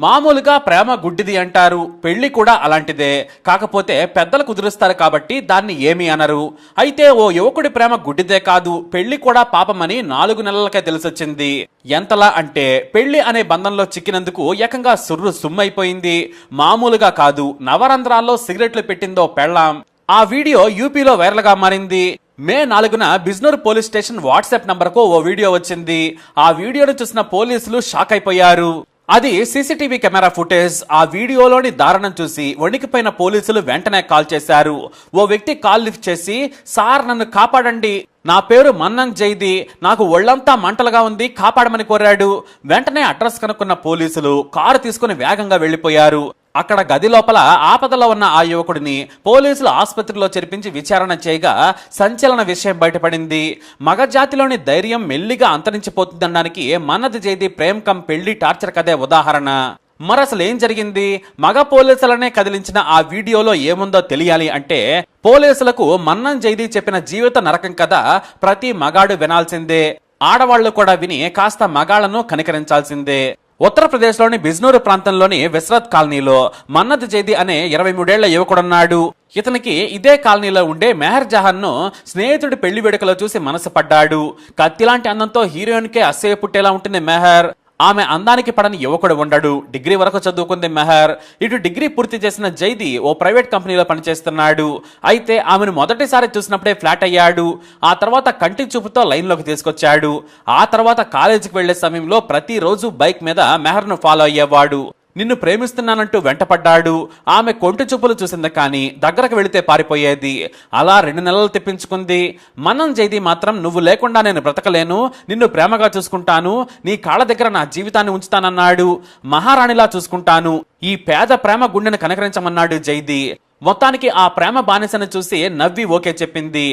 మామూలుగా ప్రేమ గుడ్డిది అంటారు, పెళ్లి కూడా అలాంటిదే. కాకపోతే పెద్దలు కుదురుస్తారు కాబట్టి దాన్ని ఏమీ అనరు. అయితే ఓ యువకుడి ప్రేమ గుడ్డిదే కాదు, పెళ్లి కూడా పాపమని 4 నెలలకే తెలిసొచ్చింది. ఎంతలా అంటే పెళ్లి అనే బంధంలో చిక్కినందుకు ఏకంగా సుర్రు సుమ్మైపోయింది. మామూలుగా కాదు, నవరంధ్రాల్లో సిగరెట్లు పెట్టిందో పెళ్ళాం. ఆ వీడియో యూపీలో వైరల్ గా మారింది. మే 4న బిజ్నూర్ పోలీస్ స్టేషన్ వాట్సాప్ నంబర్కు ఓ వీడియో వచ్చింది. ఆ వీడియోను చూసిన పోలీసులు షాక్ అయిపోయారు. అది సీసీటీవీ కెమెరా ఫుటేజ్. ఆ వీడియోలోని దారుణం చూసి వణికిపోయిన పోలీసులు వెంటనే కాల్ చేశారు. ఓ వ్యక్తి కాల్ లిఫ్ట్ చేసి, సార్ నన్ను కాపాడండి, నా పేరు మన్నన్ జైది, నాకు ఒళ్లంతా మంటలుగా ఉంది, కాపాడమని కోరాడు. వెంటనే అడ్రస్ కనుక్కున్న పోలీసులు కారు తీసుకుని వేగంగా వెళ్లిపోయారు. అక్కడ గది లోపల ఆపదలో ఉన్న ఆ యువకుడిని పోలీసులు ఆసుపత్రిలో చేర్పించి విచారణ చేయగా సంచలన విషయం బయటపడింది. మగజాతిలోని ధైర్యం మెల్లిగా అంతరించిపోతుందనడానికి మన్నద్ జైది ప్రేమ్ కమ్ పెళ్లి టార్చర్ కథే ఉదాహరణ. మరసలు ఏం జరిగింది? మగ పోలీసులనే కదిలించిన ఆ వీడియోలో ఏముందో తెలియాలి అంటే పోలీసులకు మన్నన్ జైది చెప్పిన జీవిత నరకం కథ ప్రతి మగాడు వినాల్సిందే. ఆడవాళ్లు కూడా విని కాస్త మగాళ్లను కనికరించాల్సిందే. ఉత్తరప్రదేశ్లోని బిజ్నూర్ ప్రాంతంలోని విశ్రత్ కాలనీలో మన్నద్ జైది అనే 23 ఏళ్ల యువకుడున్నాడు. ఇతనికి ఇదే కాలనీలో ఉండే మెహర్ జహాన్ ను స్నేహితుడి పెళ్లి వేడుకలో చూసి మనసు పడ్డాడు. కత్తిలాంటి అందంతో హీరోయిన్ కే అసూయ పుట్టేలా ఉంటుంది మెహర్. ఆమె అందానికి పడని యువకుడు ఉండడు. డిగ్రీ వరకు చదువుకుంది మెహర్. ఇటు డిగ్రీ పూర్తి చేసిన జైది ఓ ప్రైవేట్ కంపెనీలో పనిచేస్తున్నాడు. అయితే ఆమెను మొదటిసారి చూసినప్పుడే ఫ్లాట్ అయ్యాడు. ఆ తర్వాత కంటి చూపుతో లైన్లోకి తీసుకొచ్చాడు. ఆ తర్వాత కాలేజీకి వెళ్లే సమయంలో ప్రతిరోజు బైక్ మీద మెహర్ను ఫాలో అయ్యేవాడు. నిన్ను ప్రేమిస్తున్నానంటూ వెంటపడ్డాడు. ఆమె కొంటి చూపులు చూసింది కానీ దగ్గరకు వెళితే పారిపోయేది. అలా 2 నెలలు తెప్పించుకుంది. మన్నన్ జైది మాత్రం నువ్వు లేకుండా నేను బ్రతకలేను, నిన్ను ప్రేమగా చూసుకుంటాను, నీ కాళ్ళ దగ్గర నా జీవితాన్ని ఉంచుతానన్నాడు. మహారాణిలా చూసుకుంటాను, ఈ పేద ప్రేమ గుండెను కనకరించమన్నాడు జైది. మొత్తానికి ఆ ప్రేమ బానిసను చూసి నవ్వి ఓకే చెప్పింది.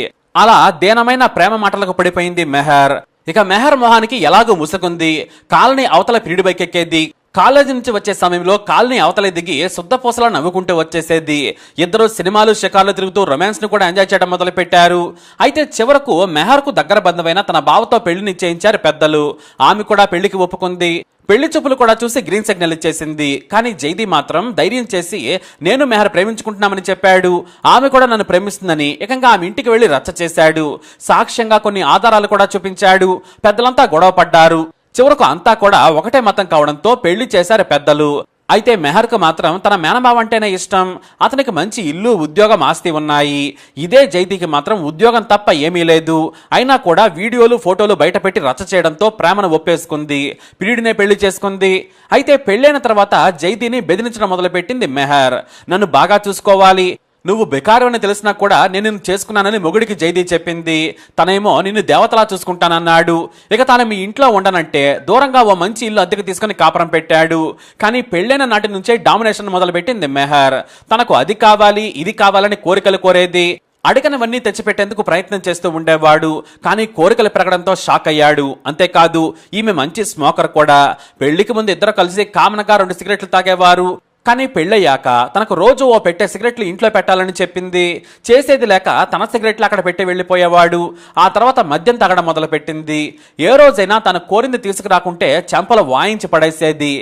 అలా దేనమైన ప్రేమ మాటలకు పడిపోయింది మెహర్. ఇక మెహర్ మొహానికి ఎలాగూ ముసుకుంది. కాలనీ అవతల పీడి బైక్ ఎక్కేది. కాలేజీ నుంచి వచ్చే సమయంలో కాలనీ అవతల దిగి శుద్ధపూసలా నవ్వుకుంటూ వచ్చేసేది. ఇద్దరు సినిమాలు షికార్లు తిరుగుతూ రొమాన్స్ ను కూడా ఎంజాయ్ చేయడం మొదలు పెట్టారు. అయితే చివరకు మెహర్ కు దగ్గర బంధువైన తన బావతో పెళ్లి నిశ్చయించారు పెద్దలు. ఆమె కూడా పెళ్లికి ఒప్పుకుంది. పెళ్లి చూపులు కూడా చూసి గ్రీన్ సిగ్నల్ ఇచ్చేసింది. కానీ జైది మాత్రం ధైర్యం చేసి నేను మెహర్ ప్రేమించుకుంటున్నామని చెప్పాడు. ఆమె కూడా నన్ను ప్రేమిస్తుందని ఏకంగా ఆమె ఇంటికి వెళ్లి రచ్చ చేశాడు. సాక్ష్యంగా కొన్ని ఆధారాలు కూడా చూపించాడు. పెద్దలంతా గొడవ పడ్డారు. చివరకు అంతా కూడా ఒకటే మతం కావడంతో పెళ్లి చేశారు పెద్దలు. అయితే మెహర్ కు మాత్రం తన మేనమావ అంటేనే ఇష్టం. అతనికి మంచి ఇల్లు, ఉద్యోగం, ఆస్తి ఉన్నాయి. ఇదే జైదీకి మాత్రం ఉద్యోగం తప్ప ఏమీ లేదు. అయినా కూడా వీడియోలు, ఫోటోలు బయటపెట్టి రచ్చ చేయడంతో ప్రేమను ఒప్పేసుకుంది. పీడినే పెళ్లి చేసుకుంది. అయితే పెళ్లైన తర్వాత జైదీని బెదిరించడం మొదలుపెట్టింది మెహర్. నన్ను బాగా చూసుకోవాలి, నువ్వు బెకారు అని తెలిసినా కూడా నేను నిన్ను చేసుకున్నానని మొగుడికి జైదీ చెప్పింది. తనేమో నిన్ను దేవతలా చూసుకుంటానన్నాడు. ఇక తాను మీ ఇంట్లో ఉండనంటే దూరంగా ఓ మంచి ఇల్లు అద్దెకు తీసుకుని కాపురం పెట్టాడు. కానీ పెళ్లైన నాటి నుంచే డామినేషన్ మొదలుపెట్టింది మెహర్. తనకు అది కావాలి, ఇది కావాలని కోరికలు కోరేది. అడిగనవన్నీ తెచ్చిపెట్టేందుకు ప్రయత్నం చేస్తూ ఉండేవాడు. కానీ కోరికలు పెరగడంతో షాక్ అయ్యాడు. అంతేకాదు ఈమె మంచి స్మోకర్ కూడా. పెళ్లికి ముందు ఇద్దరు కలిసి కామన్గా 2 సిగరెట్లు తాగేవారు. కానీ పెళ్ళయ్యాక తనకు రోజు ఓ పెట్టే సిగరెట్లు ఇంట్లో పెట్టాలని చెప్పింది. చేసేది లేక తన సిగరెట్లు అక్కడ పెట్టి వెళ్లిపోయేవాడు. ఆ తర్వాత మద్యం తాగడం మొదలు పెట్టింది. ఏ రోజైనా తను కోరింది తీసుకురాకుంటే చెంపలు వాయించి పడేసేది.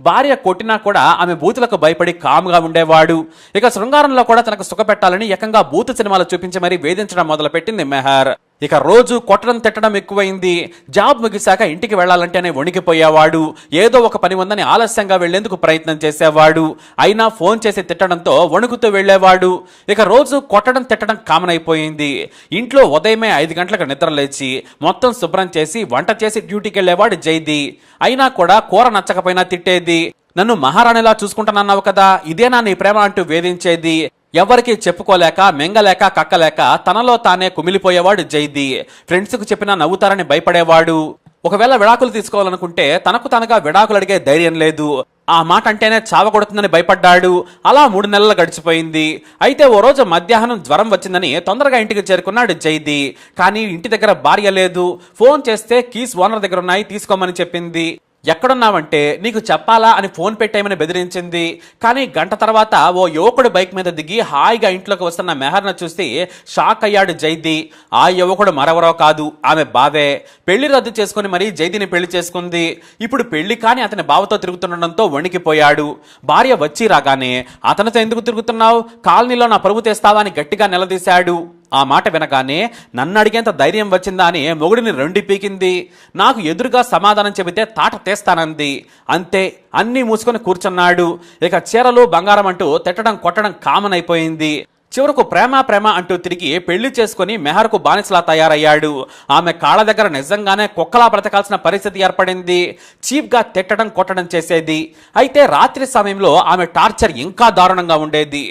భార్య కొట్టినా కూడా ఆమె బూతులకు భయపడి కామ్గా ఉండేవాడు. ఇక శృంగారంలో కూడా తనకు సుఖపెట్టాలని ఏకంగా బూతు సినిమాలు చూపించి మరీ వేధించడం మొదలు పెట్టింది మెహర్. ఇక రోజు కొట్టడం తిట్టడం ఎక్కువైంది. జాబ్ ముగిశాక ఇంటికి వెళ్లాలంటేనే వణికిపోయేవాడు. ఏదో ఒక పని ఉందని ఆలస్యంగా వెళ్లేందుకు ప్రయత్నం చేసేవాడు. అయినా ఫోన్ చేసి తిట్టడంతో వణుకుతూ వెళ్లేవాడు. ఇక రోజు కొట్టడం తిట్టడం కామన్ అయిపోయింది. ఇంట్లో ఉదయమే 5 గంటలకు నిద్ర లేచి మొత్తం శుభ్రం చేసి వంట చేసి డ్యూటీకి వెళ్లేవాడు జైది. అయినా కూడా కూర నచ్చకపోయినా తిట్టేది. నన్ను మహారాణిలా చూసుకుంటానన్నావు కదా, ఇదేనా నీ ప్రేమ అంటూ వేధించేది. ఎవరికి చెప్పుకోలేక, మెంగలేక, కక్కలేక తనలో తానే కుమిలిపోయేవాడు జైది. ఫ్రెండ్స్ కు చెప్పినా నవ్వుతారని భయపడేవాడు. ఒకవేళ విడాకులు తీసుకోవాలనుకుంటే తనకు తనగా విడాకులు అడిగే ధైర్యం లేదు. ఆ మాట అంటేనే చావగొడుతుందని భయపడ్డాడు. అలా 3 నెలలు గడిచిపోయింది. అయితే ఓ రోజు మధ్యాహ్నం జ్వరం వచ్చిందని తొందరగా ఇంటికి చేరుకున్నాడు జైది. కానీ ఇంటి దగ్గర భార్య లేదు. ఫోన్ చేస్తే కీస్ ఓనర్ దగ్గర ఉన్నాయి, తీసుకోమని చెప్పింది. ఎక్కడున్నావంటే నీకు చెప్పాలా అని ఫోన్ పెట్టేయమని బెదిరించింది. కానీ గంట తర్వాత ఓ యువకుడు బైక్ మీద దిగి హాయిగా ఇంట్లోకి వస్తున్న మెహర్ను చూసి షాక్ అయ్యాడు జైదీ. ఆ యువకుడు మరెవరో కాదు, ఆమె బావే. పెళ్లి రద్దు చేసుకుని మరీ జైదీని పెళ్లి చేసుకుంది. ఇప్పుడు పెళ్లి కాని అతని బావతో తిరుగుతుండడంతో వణికిపోయాడు. భార్య వచ్చి రాగానే అతనితో ఎందుకు తిరుగుతున్నావు, కాలనీలో నా పరువు తెస్తావా అని గట్టిగా నిలదీశాడు. ఆ మాట వినగానే నన్ను అడిగేంత ధైర్యం వచ్చిందా అని మొగుడిని రెండి పీకింది. నాకు ఎదురుగా సమాధానం చెబితే తాట తీస్తానంది. అంతే, అన్నీ మూసుకొని కూర్చున్నాడు. ఇక చీరలు బంగారం అంటూ తిట్టడం కొట్టడం కామన్ అయిపోయింది. చివరకు ప్రేమ ప్రేమ అంటూ తిరిగి పెళ్లి చేసుకుని మెహర్కు బానిసలా తయారయ్యాడు. ఆమె కాళ్ళ దగ్గర నిజంగానే కుక్కలా బ్రతకాల్సిన పరిస్థితి ఏర్పడింది. చీప్గా తిట్టడం కొట్టడం చేసేది. అయితే రాత్రి సమయంలో ఆమె టార్చర్ ఇంకా దారుణంగా ఉండేది.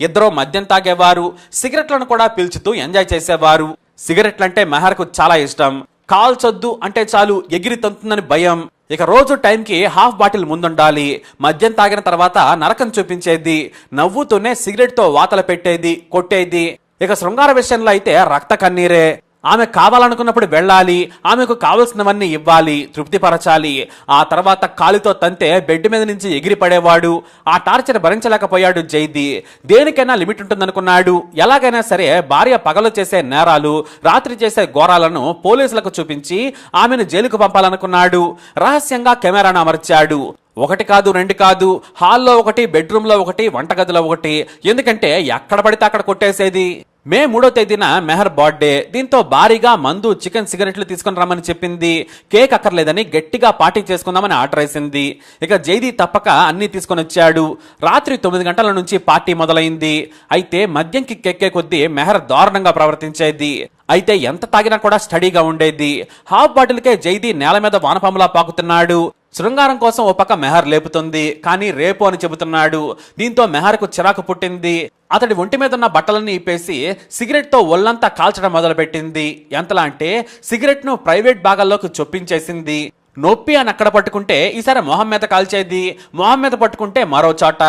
ఇద్దరూ మద్యం తాగేవారు, సిగరెట్లను కూడా పీల్చుతూ ఎంజాయ్ చేసేవారు. సిగరెట్లంటే మెహర్కు చాలా ఇష్టం. కాల్చొద్దు అంటే చాలు ఎగిరి తంతుందని భయం. ఇక రోజు టైంకి హాఫ్ బాటిల్ ముందుండాలి. మద్యం తాగిన తర్వాత నరకం చూపించేది. నవ్వుతూనే సిగరెట్తో వాతలు పెట్టేది, కొట్టేది. ఇక శృంగార విషయంలో అయితే రక్త కన్నీరే. ఆమె కావాలనుకున్నప్పుడు వెళ్ళాలి, ఆమెకు కావలసినవన్నీ ఇవ్వాలి, తృప్తిపరచాలి. ఆ తర్వాత కాలితో తంతే బెడ్ మీద నుంచి ఎగిరి పడేవాడు. ఆ టార్చర్ భరించలేకపోయాడు జైదీ. దేనికైనా లిమిట్ ఉంటుందనుకున్నాడు. ఎలాగైనా సరే భార్య పగలు చేసే నేరాలు, రాత్రి చేసే ఘోరాలను పోలీసులకు చూపించి ఆమెను జైలుకు పంపాలనుకున్నాడు. రహస్యంగా కెమెరాను అమర్చాడు. ఒకటి కాదు, రెండు కాదు, హాల్లో ఒకటి, బెడ్రూమ్లో ఒకటి, వంటగదిలో ఒకటి. ఎందుకంటే ఎక్కడ పడితే అక్కడ కొట్టేసేది. మే 3వ తేదీన మెహర్ బర్త్డే. దీంతో భారీగా మందు, చికెన్, సిగరెట్లు తీసుకుని రమ్మని చెప్పింది. కేక్ అక్కర్లేదని గట్టిగా పార్టీ చేసుకుందామని ఆర్డర్ వేసింది. ఇక జైదీ తప్పక అన్ని తీసుకొని వచ్చాడు. రాత్రి 9 గంటల నుంచి పార్టీ మొదలైంది. అయితే మద్యంకి కెక్కే కొద్దీ మెహర్ దారుణంగా ప్రవర్తించేది. అయితే ఎంత తాగినా కూడా స్టడీగా ఉండేది. హాఫ్ బాటిల్కే జైదీ నేల మీద వానపాములా పాకుతున్నాడు. శృంగారం కోసం ఓ పక్క మెహర్ లేపుతుంది, కానీ రేపు అని చెబుతున్నాడు. దీంతో మెహర్కు చిరాకు పుట్టింది. అతడి ఒంటి మీద ఉన్న బట్టలన్నీ ఇప్పేసి సిగరెట్తో ఒళ్ళంతా కాల్చడం మొదలుపెట్టింది. ఎంతలా అంటే సిగరెట్ను ప్రైవేట్ భాగాల్లోకి చొప్పించేసింది. నొప్పి అని అక్కడ పట్టుకుంటే ఈసారి మొహం మీద కాల్చేది, మొహం మీద పట్టుకుంటే మరో చోట.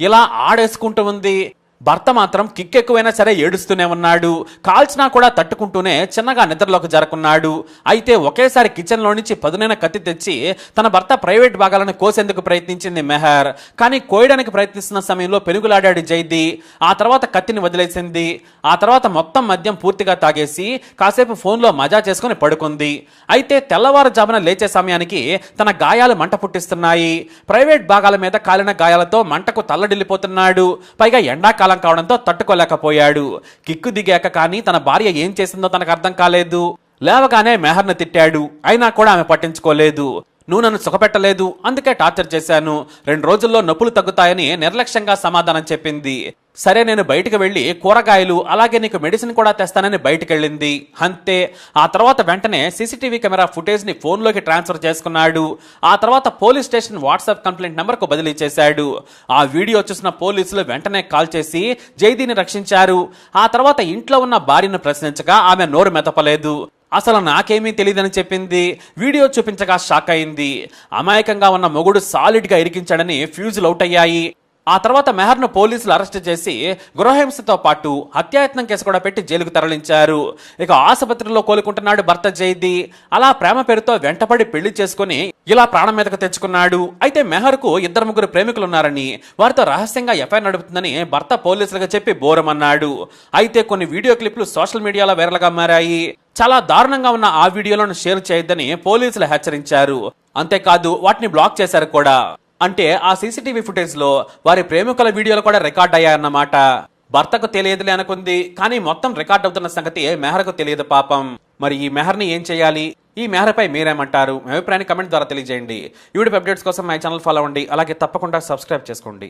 ఇలా ఆడేసుకుంటూ ఉంది. భర్త మాత్రం కిక్ ఎక్కువైనా సరే ఏడుస్తూనే ఉన్నాడు. కాల్చినా కూడా తట్టుకుంటూనే చిన్నగా నిద్రలోకి జరుకున్నాడు. అయితే ఒకేసారి కిచెన్లో నుంచి పదునైన కత్తి తెచ్చి తన భర్త ప్రైవేట్ భాగాలను కోసేందుకు ప్రయత్నించింది మెహర్. కానీ కోయడానికి ప్రయత్నిస్తున్న సమయంలో పెనుగులాడాడు జైదీ. ఆ తర్వాత కత్తిని వదిలేసింది. ఆ తర్వాత మొత్తం మద్యం పూర్తిగా తాగేసి కాసేపు ఫోన్లో మజా చేసుకుని పడుకుంది. అయితే తెల్లవారుజామున లేచే సమయానికి తన గాయాలు మంట పుట్టిస్తున్నాయి. ప్రైవేట్ భాగాల మీద కాలిన గాయాలతో మంటకు తల్లడిల్లిపోతున్నాడు. పైగా ఎండాకాలం కావడంతో తట్టుకోలేకపోయాడు. కిక్కు దిగాక కానీ తన భార్య ఏం చేసిందో తనకు అర్థం కాలేదు. లేవగానే మెహర్ను తిట్టాడు. అయినా కూడా ఆమె పట్టించుకోలేదు. నువ్వు నన్ను సుఖపెట్టలేదు, అందుకే టార్చర్ చేశాను, 2 రోజుల్లో నొప్పులు తగ్గుతాయని నిర్లక్ష్యంగా సమాధానం చెప్పింది. సరే నేను బయటకు వెళ్ళి కూరగాయలు అలాగే నీకు మెడిసిన్ కూడా తెస్తానని బయటకెళ్ళింది. అంతే. ఆ తర్వాత వెంటనే సీసీటీవీ కెమెరా ఫుటేజ్ని ఫోన్లోకి ట్రాన్స్ఫర్ చేసుకున్నాడు. ఆ తర్వాత పోలీస్ స్టేషన్ వాట్సాప్ కంప్లైంట్ నెంబర్కు బదిలీ చేశాడు. ఆ వీడియో చూసిన పోలీసులు వెంటనే కాల్ చేసి జైదీని రక్షించారు. ఆ తర్వాత ఇంట్లో ఉన్న భార్యను ప్రశ్నించగా ఆమె నోరు మెదపలేదు. అసలు నాకేమీ తెలియదని చెప్పింది. వీడియో చూపించగా షాక్ అయింది. అమాయకంగా ఉన్న మొగుడు సాలిడ్గా ఇరికించాడని ఫ్యూజులు అవుట్ అయ్యాయి. ఆ తర్వాత మెహర్ను పోలీసులు అరెస్ట్ చేసి గృహహింసతో పాటు హత్యాయత్నం కేసు కూడా పెట్టి జైలుకు తరలించారు. ఇక ఆసుపత్రిలో కోలుకుంటున్నాడు భర్త జైదీ. అలా ప్రేమ పేరుతో వెంటపడి పెళ్లి చేసుకుని ఇలా ప్రాణం మీదకు తెచ్చుకున్నాడు. అయితే మెహర్కు 2-3 ప్రేమికులున్నారని, వారితో రహస్యంగా ఎఫ్ఐఆర్ నడుపుతుందని భర్త పోలీసులకు చెప్పి బోరమన్నాడు. అయితే కొన్ని వీడియో క్లిప్లు సోషల్ మీడియాలో వైరల్గా మారాయి. చాలా దారుణంగా ఉన్న ఆ వీడియోలను షేర్ చేయొద్దని పోలీసులు హెచ్చరించారు. అంతేకాదు వాటిని బ్లాక్ చేశారు కూడా. అంటే ఆ సీసీటీవీ ఫుటేజ్ లో వారి ప్రేమికుల వీడియోలు కూడా రికార్డ్ అయ్యాయన్నమాట. భర్తకు తెలియదులే అనుకుంది, కానీ మొత్తం రికార్డ్ అవుతున్న సంగతి మెహర్కు తెలియదు పాపం. మరి ఈ మెహర్ని ఏం చేయాలి? ఈ మెహర్పై మీరేమంటారు? మీ అభిప్రాయాన్ని కమెంట్ ద్వారా తెలియజేయండి. ఈ వీడియో అప్డేట్స్ కోసం మై ఛానల్ ఫాలో అవ్వండి. అలాగే తప్పకుండా సబ్స్క్రైబ్ చేసుకోండి.